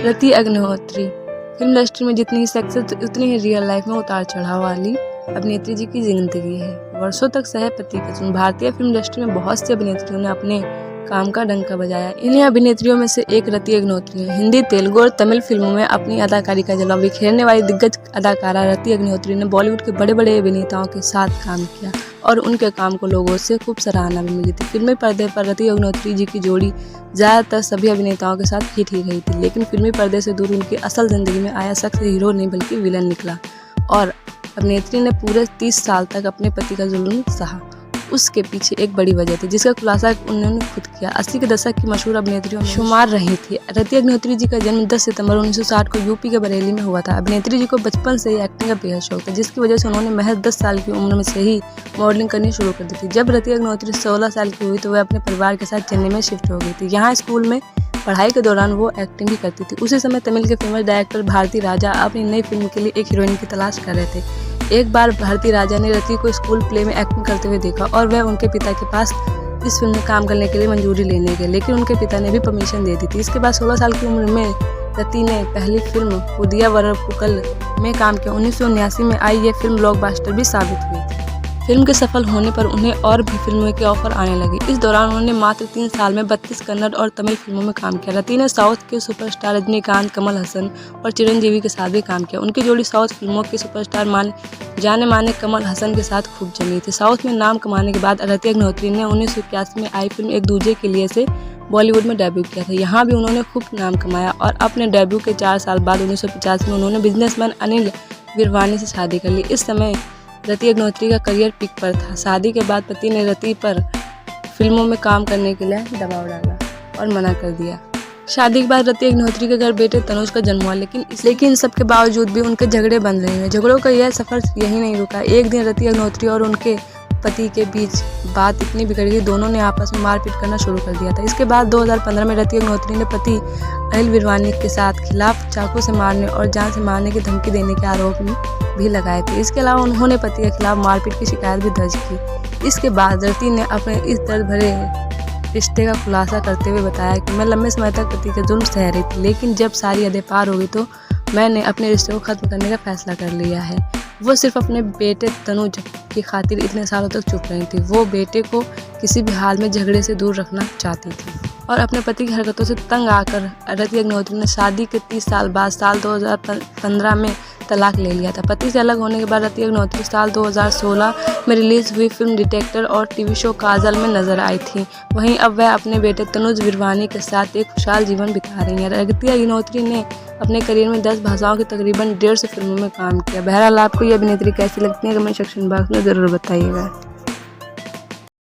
रति Agnihotri film industry में जितनी ही success उतनी ही रियल लाइफ में उतार चढ़ाव वाली अभिनेत्री जी की जिंदगी है। वर्षों तक सह पति का चुन भारतीय फिल्म इंडस्ट्री में बहुत सी अभिनेत्रियों ने अपने काम का डंका बजाया। इन्हीं अभिनेत्रियों में से एक रति अग्निहोत्री है। हिंदी, तेलुगु और तमिल फिल्मों में अपनी अदाकारी का जलवा बिखेरने वाली दिग्गज अदाकारा रति अग्निहोत्री ने बॉलीवुड के बड़े बड़े अभिनेताओं के साथ काम किया और उनके काम को लोगों से खूब सराहना भी मिली थी। फिल्मी पर्दे पर रति अग्निहोत्री जी की जोड़ी ज्यादातर सभी अभिनेताओं के साथ हिट ही गई थी, लेकिन फिल्मी पर्दे से दूर उनकी असल जिंदगी में आया शख्स हीरो नहीं बल्कि विलन निकला और अभिनेत्री ने पूरे 30 साल तक अपने पति का जुल्म सहा। उसके पीछे एक बड़ी वजह थी जिसका खुलासा उन्होंने खुद किया। 80 के दशक की मशहूर अभिनेत्रियों में शुमार रही थी। रति अग्निहोत्री जी का जन्म 10 सितंबर 1960 को यूपी के बरेली में हुआ था। अभिनेत्री जी को बचपन से ही एक्टिंग का बेहद शौक था, जिसकी वजह से उन्होंने महज 10 साल की उम्र में से ही मॉडलिंग करनी शुरू कर दी थी। जब रति अग्निहोत्री 16 साल की हुई तो वह अपने परिवार के साथ चेन्नई में शिफ्ट हो गई थी। यहाँ स्कूल में पढ़ाई के दौरान वो एक्टिंग भी करती थी। उसी समय तमिल के फेमस डायरेक्टर भारती राजा अपनी नई फिल्म के लिए एक हीरोइन की तलाश कर रहे थे। एक बार भारती राजा ने रति को स्कूल प्ले में एक्टिंग करते हुए देखा और वह उनके पिता के पास इस फिल्म में काम करने के लिए मंजूरी लेने गए, लेकिन उनके पिता ने भी परमिशन दे दी थी। इसके बाद 16 साल की उम्र में रति ने पहली फिल्म पुदिया वरपुकल में काम किया। 1979 में आई ये फिल्म ब्लॉकबस्टर भी साबित हुई। फिल्म के सफल होने पर उन्हें और भी फिल्मों के ऑफर आने लगे। इस दौरान उन्होंने मात्र 3 साल में 32 कन्नड़ और तमिल फिल्मों में काम किया। रति ने साउथ के सुपरस्टार रजनीकांत, कमल हसन और चिरंजीवी के साथ भी काम किया। उनकी जोड़ी साउथ फिल्मों के सुपरस्टार जाने माने कमल हसन के साथ खूब जमी थी। साउथ में नाम कमाने के बाद रति अग्निहोत्री ने 1981 में आई फिल्म एक दूजे के लिए से बॉलीवुड में डेब्यू किया था। यहाँ भी उन्होंने खूब नाम कमाया और अपने डेब्यू के 4 साल बाद 1950 में उन्होंने बिजनेसमैन अनिल विरवानी से शादी कर ली। इस समय रति अग्निहोत्री का करियर पीक पर था। शादी के बाद पति ने रति पर फिल्मों में काम करने के लिए दबाव डाला और मना कर दिया। शादी के बाद रति अग्निहोत्री के घर बेटे तनुज का जन्म हुआ, लेकिन सब के बावजूद भी उनके झगड़े बन रहे हैं। झगड़ों का यह सफर यही नहीं रुका। एक दिन रति अग्निहोत्री और उनके पति के बीच बात इतनी बिगड़ गई, दोनों ने आपस में मारपीट करना शुरू कर दिया था। इसके बाद 2015 में रति अग्निहोत्री ने पति अनिल विरवानी के साथ खिलाफ चाकू से मारने और जान से मारने की धमकी देने के आरोप भी लगाए थे। इसके अलावा उन्होंने पति के खिलाफ मारपीट की शिकायत भी दर्ज की। इसके बाद रति ने अपने इस दर्द भरे रिश्ते का खुलासा करते हुए बताया कि मैं लंबे समय तक पति के जुल्म सह रही थी, लेकिन जब सारी हदें पार हो गई तो मैंने अपने रिश्ते को खत्म करने का फैसला कर लिया है। वो सिर्फ अपने बेटे तनुज की खातिर इतने सालों तक चुप रही थी। वो बेटे को किसी भी हाल में झगड़े से दूर रखना चाहती थी और अपने पति की हरकतों से तंग आकर रति अग्निहोत्री ने शादी के 30 साल बाद साल 2015 में तलाक ले लिया था। पति से अलग होने के बाद रति अग्निहोत्री साल 2016 में रिलीज हुई फिल्म डिटेक्टर और टीवी शो काजल में नजर आई थी। वहीं अब वह अपने बेटे तनुज विरवानी के साथ एक खुशहाल जीवन बिता रही हैं। रति अग्निहोत्री ने अपने करियर में 10 भाषाओं की तकरीबन 150 फिल्मों में काम किया। बहरहाल आपको ये अभिनेत्री कैसी लगती है कमेंट सेक्शन बॉक्स में जरूर बताइएगा।